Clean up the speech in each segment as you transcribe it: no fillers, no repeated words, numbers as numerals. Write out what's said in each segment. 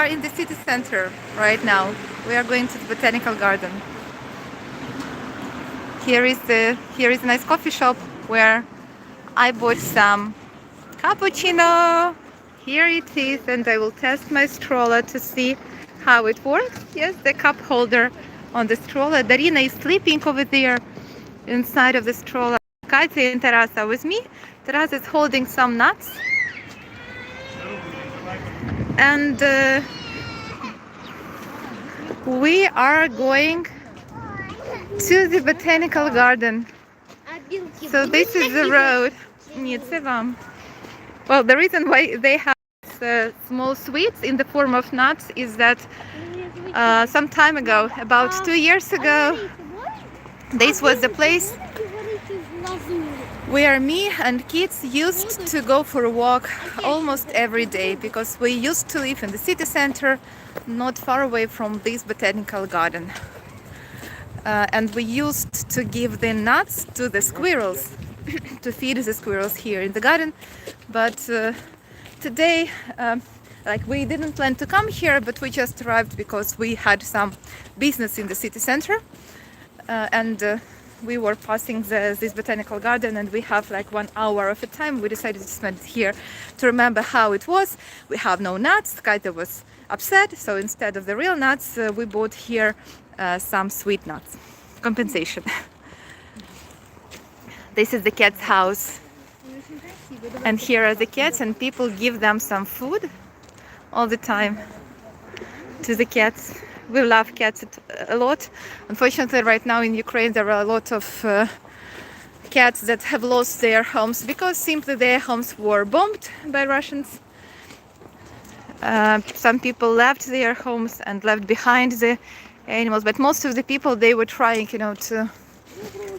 are in the city center right now. We are going to the botanical garden. Here is a nice coffee shop where I bought some cappuccino. Here it is, and I will test my stroller to see how it works. Yes, the cup holder on the stroller. Darina is sleeping over there inside of the stroller. Katya and Tarasa with me. Tarasa is holding some nuts. And we are going to the botanical garden. So this is the road. Well, the reason why they have small sweets in the form of nuts is that some time ago, about 2 years ago, this was the place where me and kids used to go for a walk almost every day, because we used to live in the city center, not far away from this botanical garden. And we used to give the nuts to the squirrels, to feed the squirrels here in the garden. But today, like, we didn't plan to come here, but we just arrived because we had some business in the city center. And we were passing this botanical garden, and we have like 1 hour of a time. We decided to spend it here to remember how it was. We have no nuts. Kaita was upset, so instead of the real nuts, we bought here some sweet nuts. Compensation. This is the cat's house, and here are the cats, and people give them some food all the time to the cats. We love cats a lot. Unfortunately, right now in Ukraine there are a lot of cats that have lost their homes because simply their homes were bombed by Russians. Some people left their homes and left behind the animals, but most of the people, they were trying, to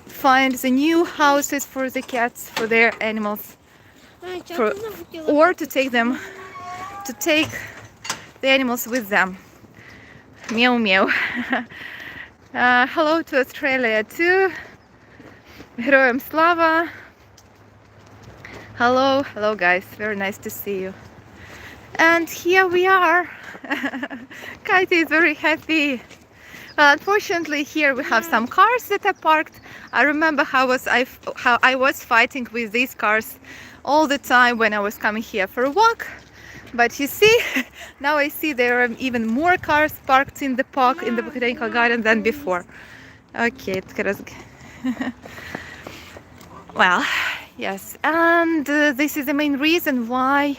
find the new houses for the cats, for their animals, or to take the animals with them. Meow meow. Hello to Australia too. Героям слава. Hello guys, very nice to see you. And here we are. Katie is very happy. Well, unfortunately, here we have some cars that are parked. I remember how I was fighting with these cars all the time when I was coming here for a walk. But you see, now I see there are even more cars parked in the park, in the botanical garden, than before. Okay, well, yes, and this is the main reason why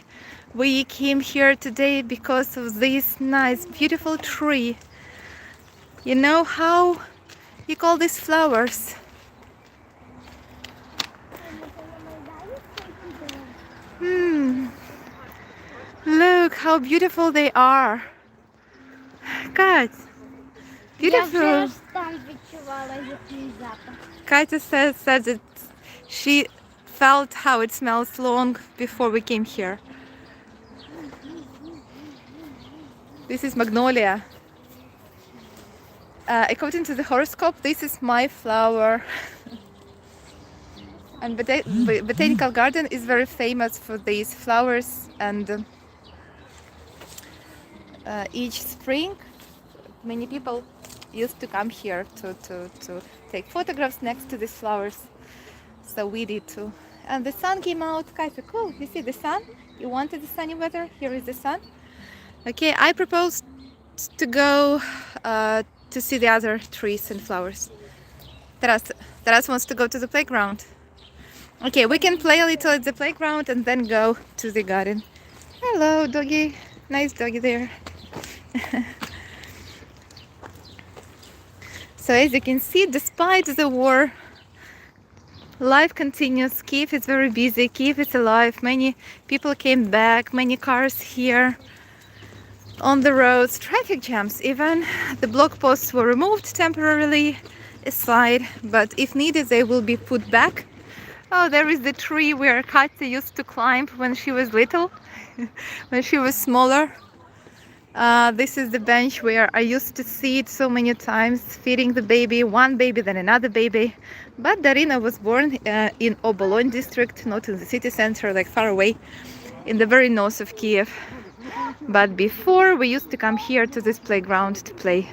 we came here today, because of this nice, beautiful tree. You know how you call these flowers? Look how beautiful they are. God, beautiful. Katya said that she felt how it smells long before we came here. This is Magnolia. According to the horoscope, this is my flower. And botanical garden is very famous for these flowers, and each spring many people used to come here to take photographs next to these flowers. So we did too. And the sun came out. Kind of cool. You see the sun? You wanted the sunny weather? Here is the sun. Okay, I proposed to go to see the other trees and flowers. Taras wants to go to the playground. Okay, we can play a little at the playground and then go to the garden. Hello, doggy. Nice doggy there. So as you can see, despite the war, life continues. Kyiv is very busy. Kyiv is alive. Many people came back. Many cars here on the roads. Traffic jams even. The block posts were removed temporarily aside, but if needed, they will be put back. Oh, there is the tree where Katya used to climb when she was little, when she was smaller. This is the bench where I used to sit so many times, feeding the baby, one baby, then another baby. But Darina was born in Obolon district, not in the city center, like far away, in the very north of Kyiv. But before, we used to come here to this playground to play.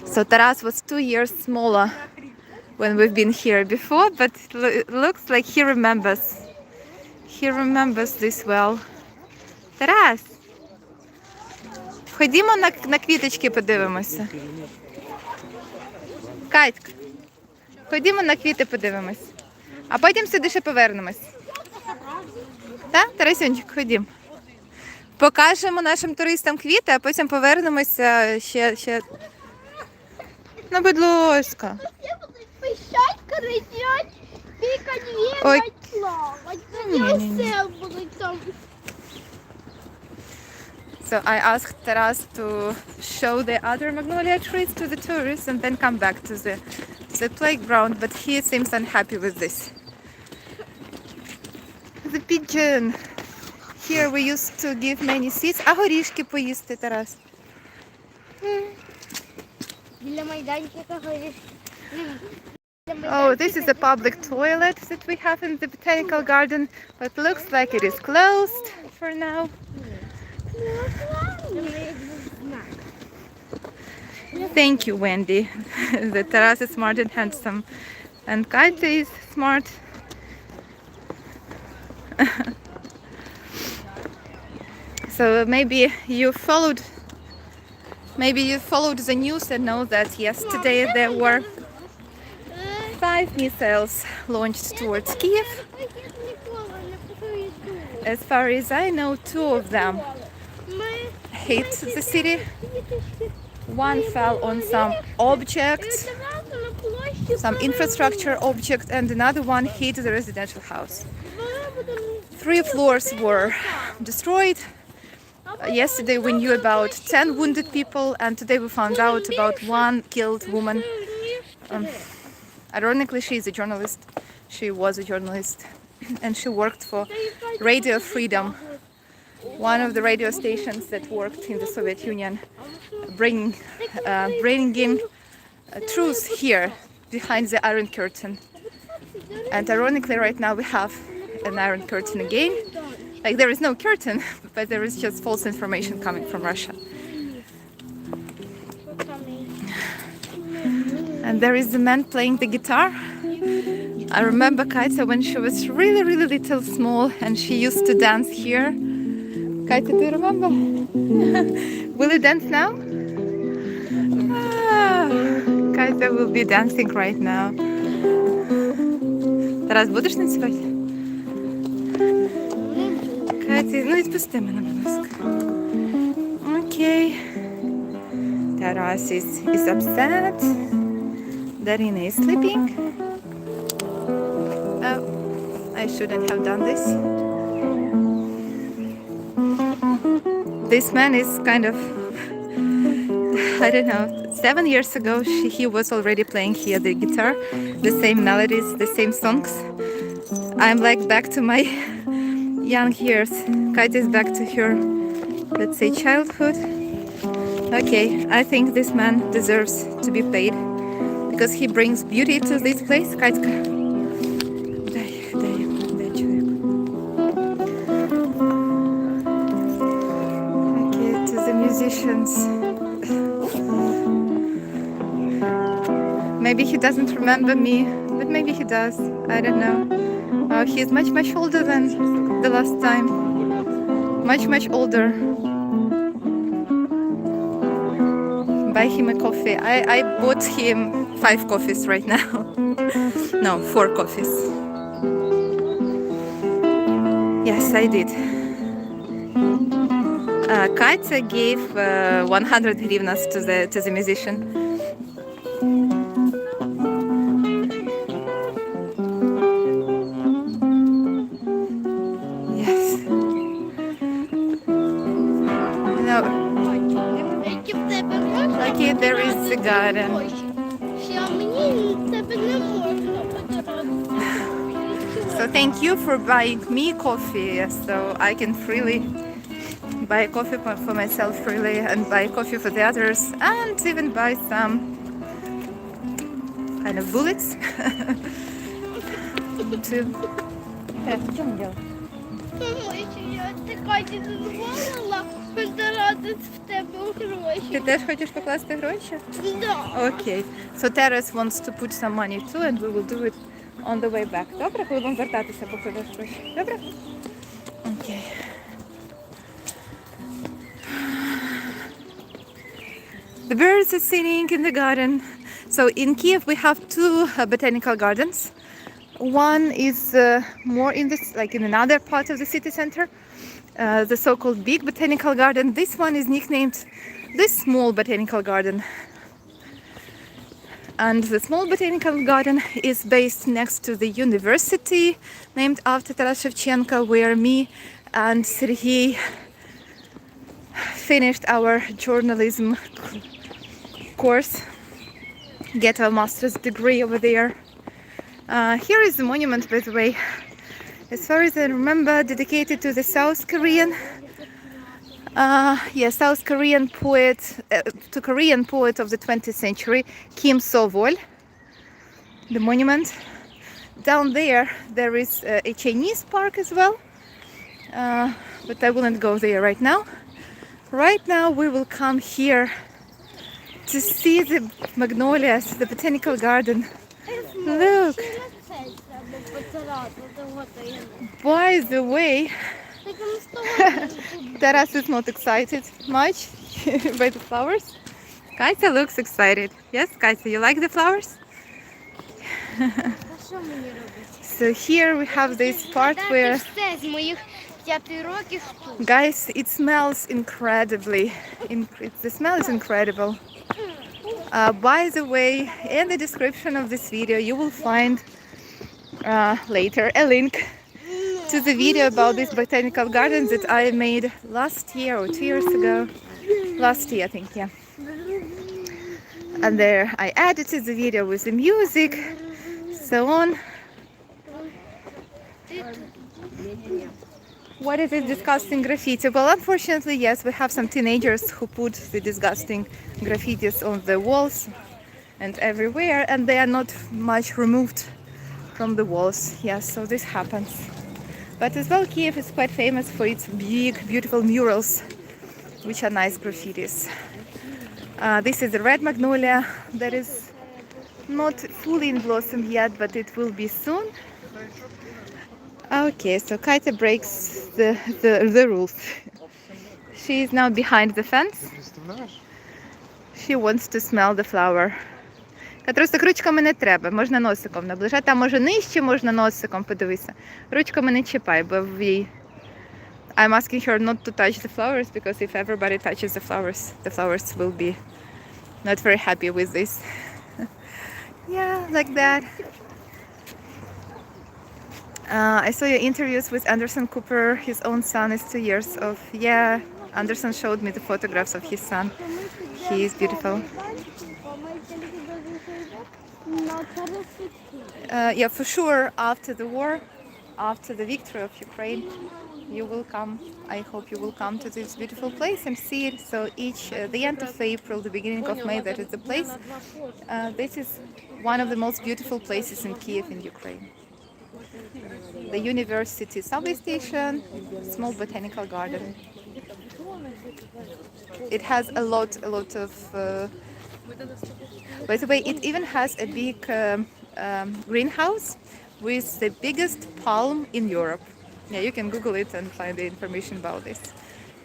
So Taras was 2 years smaller when we've been here before, but it looks like he remembers. He remembers this well. Тарас, ходімо на квіточки подивимося. Катька, ходімо на квіти подивимось. А потім сюди ще повернемось. Так, Тарасюнчик, ходімо. Покажемо нашим туристам квіти, а потім повернемося ще. Ну, будь ласка. Пищать, кричать, пікать, Ой. вірять, плавать. Ні-ні-ні. Все будуть там. So I asked Taras to show the other magnolia trees to the tourists and then come back to the playground, but he seems unhappy with this. The pigeon. Here we used to give many seeds. А горішки поїсти, Тарас? Біля майданчика ходиш. Oh, this is a public toilet that we have in the botanical garden, but looks like it is closed for now. Thank you, Wendy. The Taras is smart and handsome, and Kaite is smart. So maybe you followed the news and know that yesterday there were 5 missiles launched towards Kyiv. As far as I know, 2 of them hit the city. One fell on some objects, some infrastructure object, and another one hit the residential house. 3 floors were destroyed. Yesterday we knew about 10 wounded people, and today we found out about 1 killed woman. Ironically, she is a journalist. She was a journalist, and she worked for Radio Freedom, one of the radio stations that worked in the Soviet Union, bringing truth here behind the Iron Curtain. And ironically, right now we have an Iron Curtain again. Like, there is no curtain, but there is just false information coming from Russia. And there is the man playing the guitar. I remember Katya when she was really, really little, small, and she used to dance here. Katya, do you remember? Will you dance now? Katya will be dancing right now. Тарас, будеш танцювати? Катя, ну відпусти мене, будь ласка. Окей. Taras is upset. Darina is sleeping. Oh, I shouldn't have done this. This man is kind of, I don't know, 7 years ago he was already playing here the guitar, the same melodies, the same songs. I'm like back to my young years. Katya is back to her, let's say, childhood. Okay, I think this man deserves to be paid because he brings beauty to this place. Katya, дай человеку. Okay, to the musicians. Maybe he doesn't remember me, but maybe he does. I don't know. He's much, much older than the last time. Much, much older. Buy him a coffee. I bought him 5 coffees right now. No, 4 coffees. Yes, I did. Katya gave 100 hryvnias to the musician. Okay, there is the garden. So thank you for buying me coffee, so I can freely buy coffee for myself freely and buy coffee for the others, and even buy some kind of bullets to... ти Каті дозволила потратити в тебе Ти гроші. теж хочеш покласти гроші? Да. Окей. So Teres wants to put some money too and we will do it on the way back. Добре? Коли будемо вертатися, покладеш гроші. Добре? Окей. The birds are singing in the garden. So in Kyiv we have two botanical gardens. One is more in this, like in another part of the city center, the so-called big botanical garden. This one is nicknamed the small botanical garden. And the small botanical garden is based next to the university named after Taras Shevchenko, where me and Sergei finished our journalism course, get our master's degree over there. Here is the monument, by the way, as far as I remember, dedicated to the South Korean South Korean poet, to Korean poet of the 20th century, Kim So-wol. The monument. Down there is a Chinese park as well, but I wouldn't go there right now. Right now we will come here to see the magnolias, the botanical garden. Look. By the way, Taras is not excited much by the flowers. Katya looks excited. Yes, Katya, you like the flowers? So here we have this part where, Все з моїх 5 років тут. guys, it smells incredibly. The smell is incredible. By the way, in the description of this video, you will find later a link to the video about this botanical garden that I made last year or 2 years ago. Last year, I think, yeah. And there I edited the video with the music, so on. What is this disgusting graffiti? Well, unfortunately, yes, we have some teenagers who put the disgusting graffitis on the walls and everywhere, and they are not much removed from the walls. Yes, so this happens. But as well, Kyiv is quite famous for its big, beautiful murals, which are nice graffitis. This is the red magnolia that is not fully in blossom yet, but it will be soon. Okay, so Katya breaks the rules. She is now behind the fence. She wants to smell the flower. Катруся, ручками не треба, можна носиком наближати. Там може нижче, можна носиком, подивися. Ручками не чіпай, бо I'm asking her not to touch the flowers, because if everybody touches the flowers will be not very happy with this. Yeah, like that. I saw your interviews with Anderson Cooper. His own son is 2 years of. Yeah, Anderson showed me the photographs of his son. He is beautiful. Yeah, for sure, after the war, after the victory of Ukraine, you will come. I hope you will come to this beautiful place and see it. So the end of April, the beginning of May, that is the place. This is one of the most beautiful places in Kyiv, in Ukraine. The university subway station, small botanical garden. It has a lot of. By the way, it even has a big greenhouse with the biggest palm in Europe. Yeah, you can Google it and find the information about this.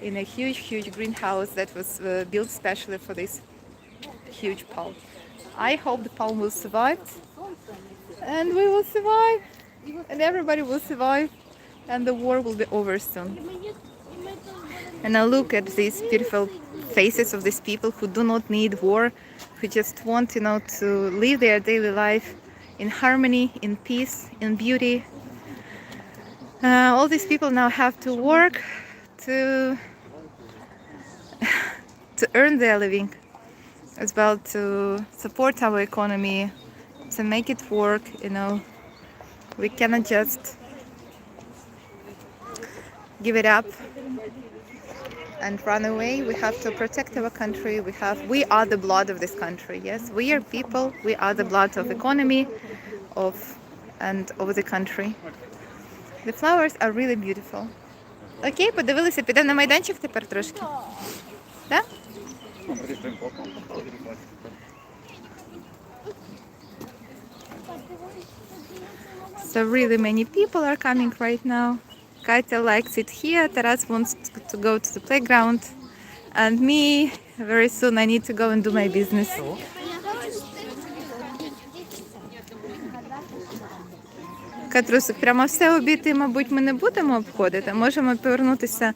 In a huge greenhouse that was built specially for this huge palm. I hope the palm will survive, and we will survive, and everybody will survive, and the war will be over soon. And now look at these beautiful faces of these people who do not need war, who just want, to live their daily life in harmony, in peace, in beauty. All these people now have to work to earn their living, as well to support our economy, to make it work. We cannot just give it up and run away. We have to protect our country. We are the blood of this country. Yes, we are people. We are the blood of economy, of the country. The flowers are really beautiful. Окей, подивилися, підемо на майданчик тепер трошки. Так? So really many people are coming right now. Katya likes it here. Taras wants to go to the playground. And me, very soon I need to go and do my business. Катрусик, прямо все обійти, мабуть, ми не будемо обходити. Можемо повернутися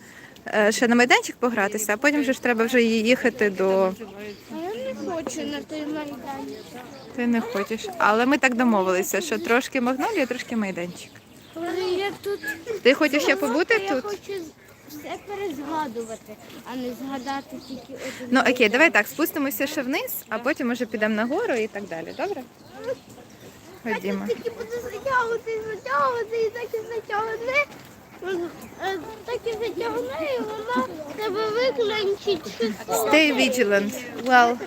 ще на майданчик погратися, а потім ж треба вже їхати до... А я не хочу на той майданчик. Ти не хочеш. Але ми так домовилися, що трошки Магнолія, трошки майданчик. Але я тут... Ти хочеш ще побути Я тут? хочу все перезгадувати, а не згадати тільки один. Ну окей, давай так, спустимося ще вниз, а потім уже підемо нагору і так далі, добре? Ходімо. Тільки буде затягувати, і так і затягне. Так і затягне, і вона тебе виклянчить. Stay vigilant. Well,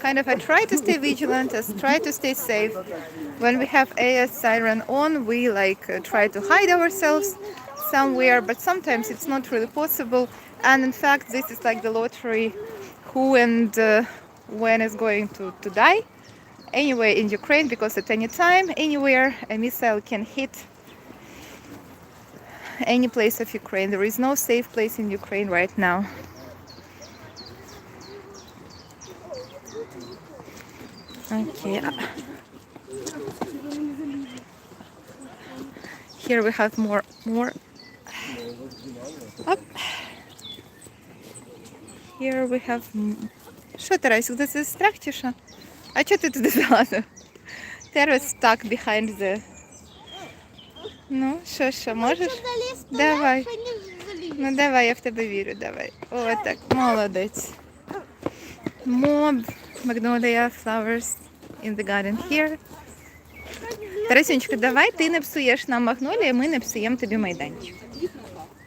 kind of I try to stay vigilant, try to stay safe. When we have AS siren on, we try to hide ourselves somewhere, but sometimes it's not really possible. And in fact, this is like the lottery, who and when is going to die. Anyway, in Ukraine, because at any time, anywhere, a missile can hit any place of Ukraine. There is no safe place in Ukraine right now. Okay. Here we have more. Up. Here we have. Що, Тарасик, це страх чи що? А чого ти туди залазив? Terrace stuck behind the... Ну, що, можеш? Давай. Ну, давай, я в тебе вірю, давай. О, так, молодець. More Magnolia flowers in the garden here. Тарасюнечка, давай ти не псуєш нам магнолії, ми не псуємо тобі майданчик.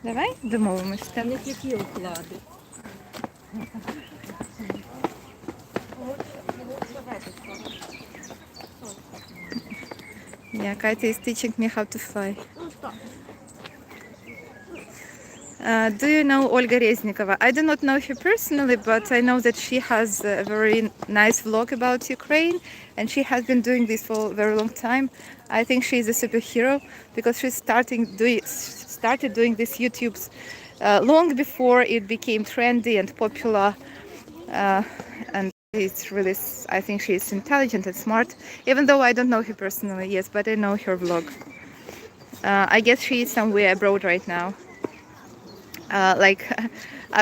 Давай, домовимось. Так. Не тільки уклади. Yeah, Katya is teaching me how to fly. Do you know Olga Reznikova? I do not know her personally, but I know that she has a very nice vlog about Ukraine, and she has been doing this for a very long time. I think she is a superhero because she started doing these YouTubes long before it became trendy and popular. And it's really, I think she is intelligent and smart, even though I don't know her personally, yes, but I know her vlog. I guess she is somewhere abroad right now.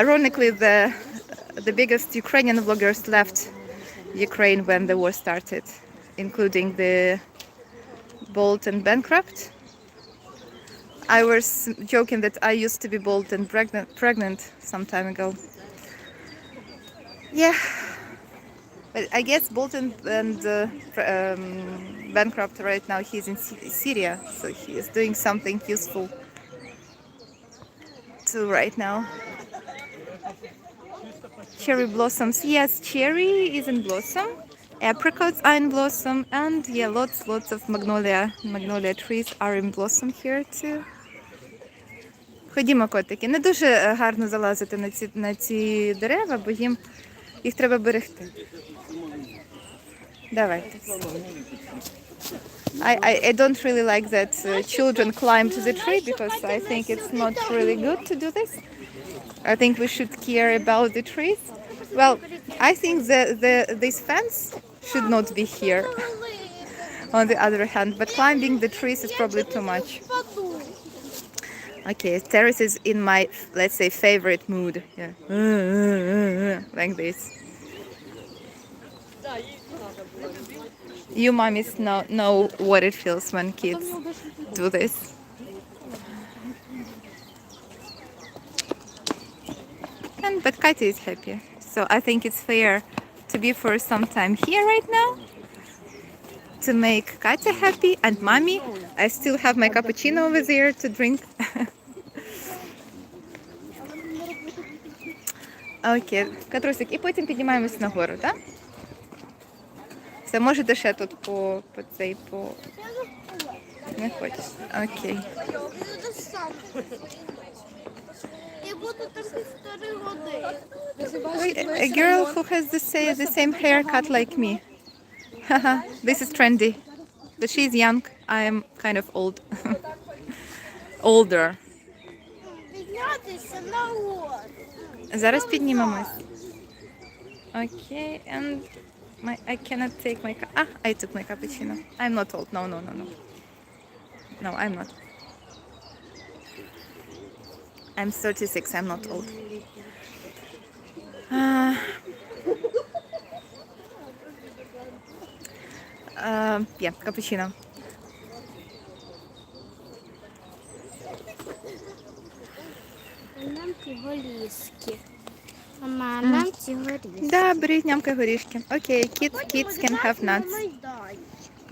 Ironically, the biggest Ukrainian vloggers left Ukraine when the war started, including the Bold and Bankrupt. I was joking that I used to be bold and pregnant some time ago. Yeah, but I guess Bold and Bankrupt right now, he's in Syria, so he is doing something useful right now. Cherry blossoms. Yes, cherry is in blossom. Apricots are in blossom, and yeah, lots of magnolia trees are in blossom here too. Ходімо, котики. Не дуже гарно залазити на ці дерева, бо їх треба берегти. Давайте. I don't really like that children climb to the tree because I think it's not really good to do this. I think we should care about the trees. Well, I think this fence should not be here on the other hand, but climbing the trees is probably too much. Okay, terrace is in my, let's say, favorite mood. Yeah. Like this. You mommies know what it feels when kids do this. But Katya is happy. So I think it's fair to be for some time here right now to make Katya happy and mommy. I still have my cappuccino over there to drink. Окей, Катрусик, і потім піднімаємось нагору, так? Все, можете ще тут по цей. Не хочеш? Окей. буду там 1,5 години. A girl who has the same haircut like me. Haha, this is trendy. But she's young. I'm kind of old. Older. Піднятися на гору. Зараз піднімемось. Okay, and I cannot take my I took my cappuccino. I'm not old. No. No, I'm not. I'm 36. I'm not old. Yeah, cappuccino. Нам ці голізки. Мама, нам ці голізки. Да, беріть нямка горішки. Окей, kids can have nuts.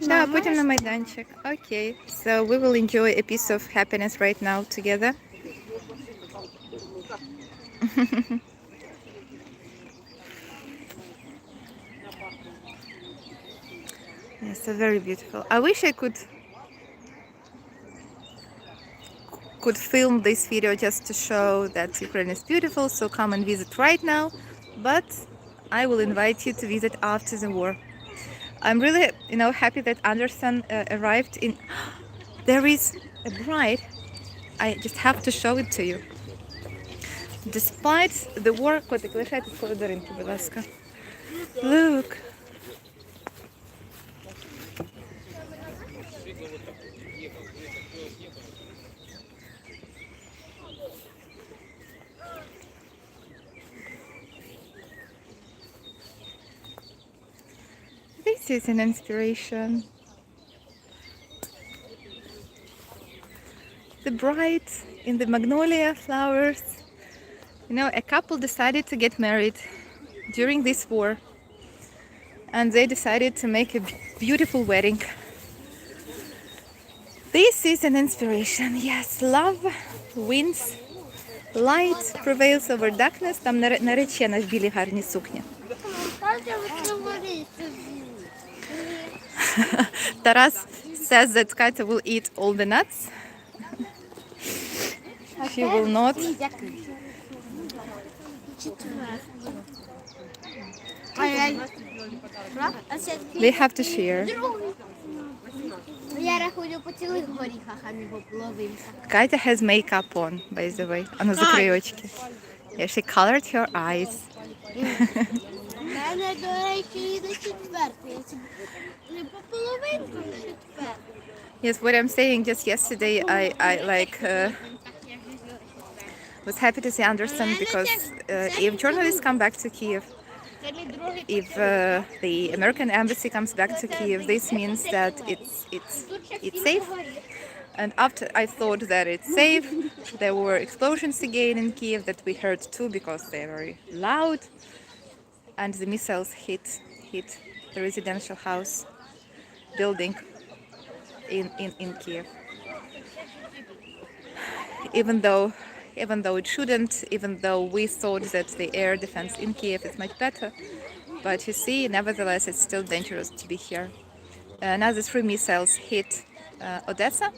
Да, потім на майданчик. Окей. So we will enjoy a piece of happiness right now together. Yes, so very beautiful. I wish I could film this video just to show that Ukraine is beautiful, so come and visit right now, but I will invite you to visit after the war. I'm really, happy that Anderson arrived in. There is a bride. I just have to show it to you. Despite the war, котик, лишайтесь коло Даринки, будь ласка. Look. This is an inspiration. The bride in the magnolia flowers. A couple decided to get married during this war, and they decided to make a beautiful wedding. This is an inspiration. Yes, love wins. Light prevails over darkness. Там наречена в білій гарній сукні. Taras says that Katya will eat all the nuts. She will not. They have to share. Я рахую по цілих горіхах, а не по половинках. Katya has makeup on, by the way. Она закрий очки. Yeah, she colored her eyes. У мене, до речі, і до четвертої. Не по половинках, а четвертої. Yes, what I'm saying, just yesterday I was happy to see Anderson because if journalists come back to Kyiv, if the American embassy comes back to Kyiv, this means that it's safe. And after I thought that it's safe, there were explosions again in Kyiv that we heard too because they're very loud, and the missiles hit the residential house building in Kyiv. Even though it shouldn't, even though we thought that the air defense in Kyiv is much better, but you see, nevertheless, it's still dangerous to be here. Another 3 missiles hit Odessa,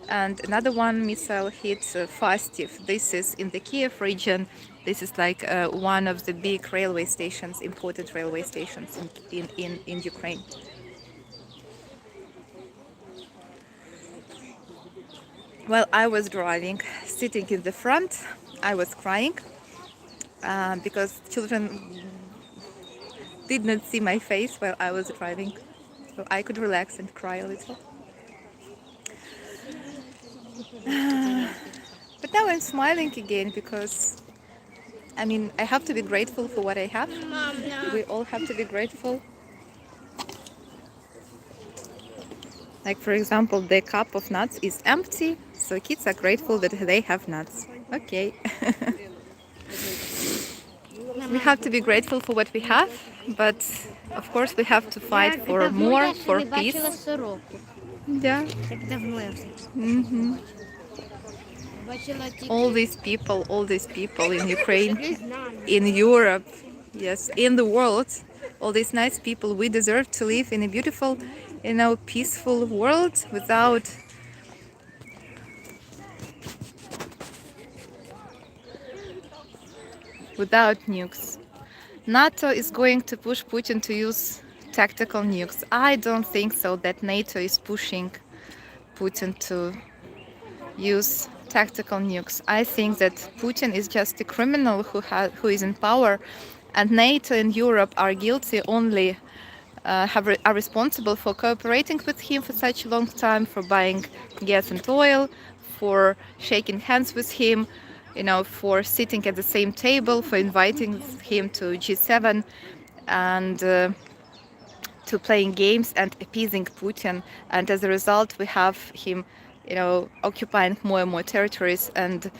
and another 1 missile hit Fastiv. This is in the Kyiv region. This is like one of the big railway stations, important railway stations in Ukraine. While I was driving, sitting in the front, I was crying because children did not see my face while I was driving, so I could relax and cry a little. But now I'm smiling again because, I have to be grateful for what I have. We all have to be grateful. Like, for example, the cup of nuts is empty, so kids are grateful that they have nuts. Okay. We have to be grateful for what we have, but of course we have to fight for more, for peace. Yeah. All these people in Ukraine, in Europe, yes, in the world, all these nice people, we deserve to live in a beautiful, peaceful world without without nukes. NATO is going to push Putin to use tactical nukes. I don't think so that NATO is pushing Putin to use tactical nukes. I think that Putin is just a criminal who is in power, and NATO and Europe are guilty only are responsible for cooperating with him for such a long time, for buying gas and oil, for shaking hands with him, for sitting at the same table, for inviting him to G7, and to playing games and appeasing Putin. And as a result, we have him, occupying more and more territories. And,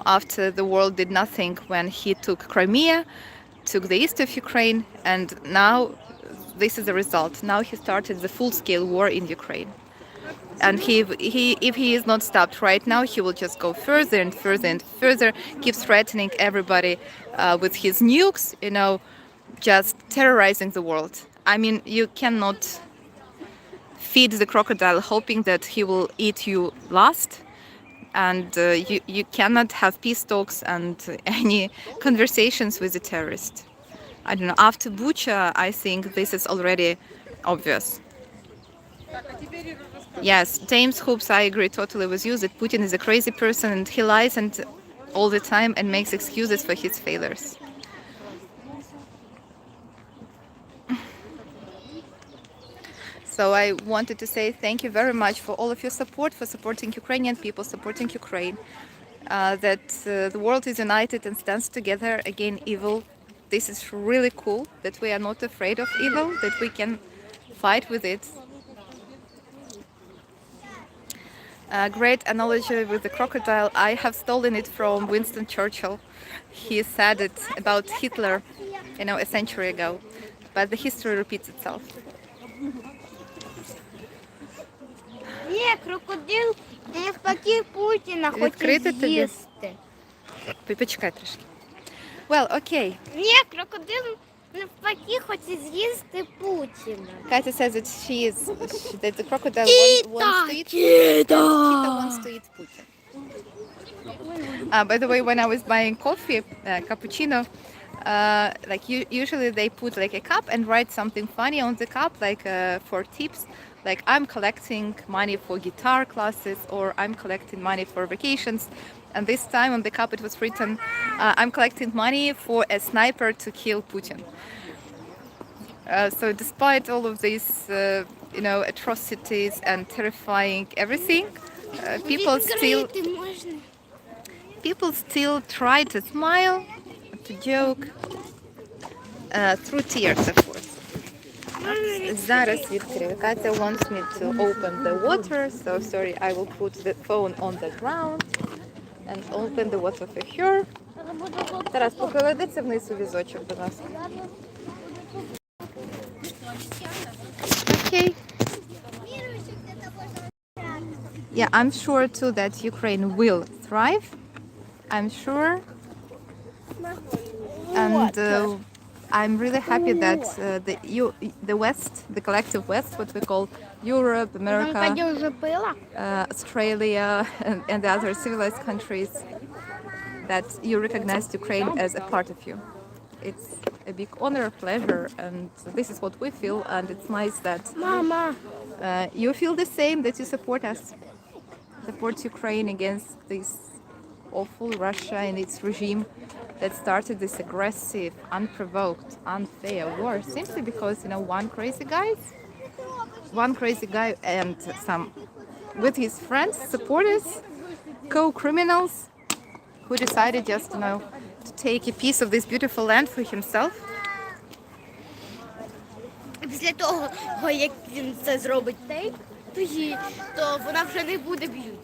after the world did nothing when he took Crimea, took the east of Ukraine, and now this is the result. Now he started the full-scale war in Ukraine. And if he is not stopped right now, he will just go further and further and further, keep threatening everybody with his nukes, just terrorizing the world. I mean, you cannot feed the crocodile hoping that he will eat you last. And you cannot have peace talks and any conversations with the terrorist. I don't know. After Bucha, I think this is already obvious. Yes, James Hoops, I agree totally with you that Putin is a crazy person and he lies and all the time and makes excuses for his failures. So I wanted to say thank you very much for all of your support, for supporting Ukrainian people, supporting Ukraine, that the world is united and stands together against evil. This is really cool that we are not afraid of evil, that we can fight with it. A great analogy with the crocodile. I have stolen it from Winston Churchill. He said it about Hitler, a century ago. But the history repeats itself. Ні, крокодил навпаки Путіна хоче Відкрити тобі? з'їсти. Почекай трішки. Well, okay. Ні, крокодил навпаки хоче з'їсти Путіна. Katya says that the crocodile wants to eat Cheetah wants to eat Putin. By the way, when I was buying coffee, cappuccino, usually they put like a cup and write something funny on the cup, like for tips, like I'm collecting money for guitar classes or I'm collecting money for vacations. And this time on the cup it was written, I'm collecting money for a sniper to kill Putin. So despite all of these, atrocities and terrifying everything, people still try to smile, to joke, through tears, of course. Зараз, Victoria, Katya wants me to open the water, so sorry, I will put the phone on the ground and open the water for her. Тарас, покладеться вниз у візочок, будь ласка. Okay. Yeah, I'm sure too that Ukraine will thrive. I'm sure. And I'm really happy that the West, the collective West, what we call Europe, America, Australia, and the other civilized countries, that you recognized Ukraine as a part of you. It's a big honor, pleasure, and this is what we feel, and it's nice that you feel the same, that you support us, support Ukraine against this awful Russia and its regime that started this aggressive, unprovoked, unfair war simply because, one crazy guy and some, with his friends, supporters, co-criminals, who decided just, to take a piece of this beautiful land for himself. Після того, як він це зробить то вона вже не буде б'ють.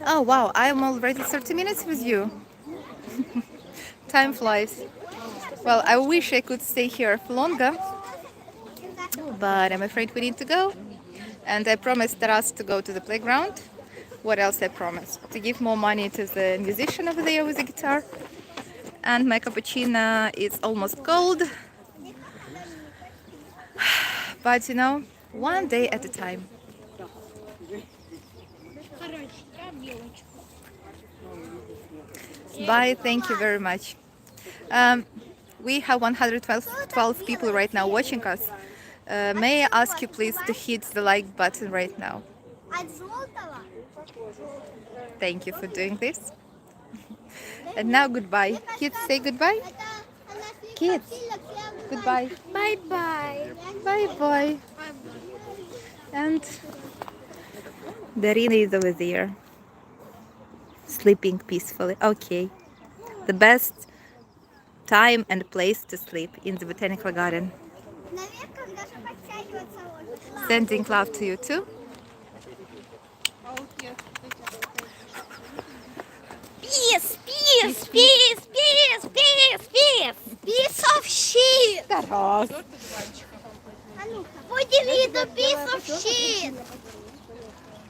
Oh wow, I'm already 30 minutes with you. Time flies. Well, I wish I could stay here for longer, but I'm afraid we need to go. And I promised Taras to go to the playground. What else I promised? To give more money to the musician over there with the guitar. And my cappuccino is almost cold. But one day at a time. Bye. Thank you very much. We have 112 people right now watching us. May I ask you please to hit the like button right now? От желтого? Thank you for doing this. And now goodbye. Kids, say goodbye. Это она слегка Kids, сильно прям- goodbye. Bye-bye. Bye-bye. And Darina is over there, sleeping peacefully. Okay. The best time and place to sleep in the botanical garden. Наверх даже подтягиваться можно. Sending love to you too. Peace, peace, peace, peace, peace, peace. Piece of shit. Тарас. Putin is a piece of shit.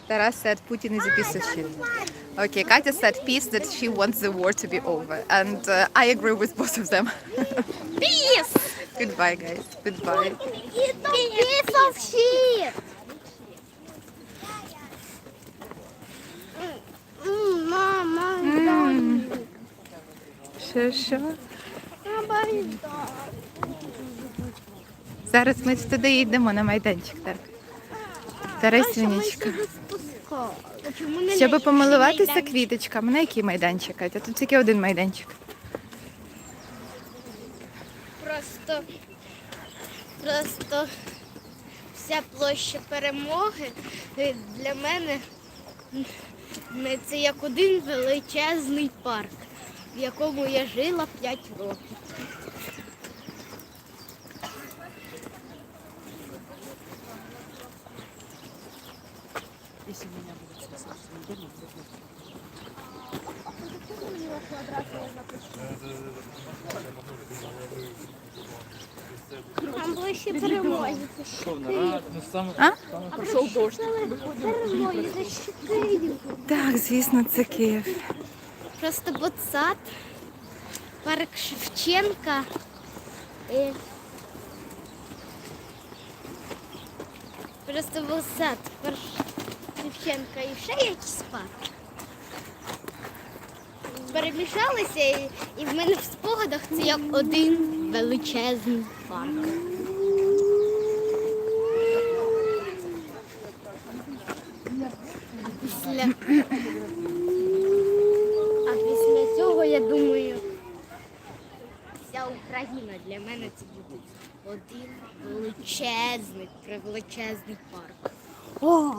Taras said Putin is a piece of shit. Okay, Katya said peace, that she wants the war to be over. And I agree with both of them. Peace. Goodbye, guys. Goodbye. It's a piece of shit. Мама, Що? Зараз ми туди йдемо на майданчик, так. Тарасюнечка. Щоб помилуватися квіточками. На який майданчик, Катя? Тут тільки один майданчик. Просто вся площа перемоги для мене це як один величезний парк, в якому я жила 5 років. Там були ще перемоги. А? Пройшов дощ. Перемоги за щити. Так, звісно, це Київ. Просто ботсад, парк Шевченка. Просто ботсад, парк Шевченка і ще якийсь парк. Перемішалися і в мене в спогадах це як один величезний парк. А після цього, я думаю, вся Україна для мене це буде один величезний, превеличезний парк. О!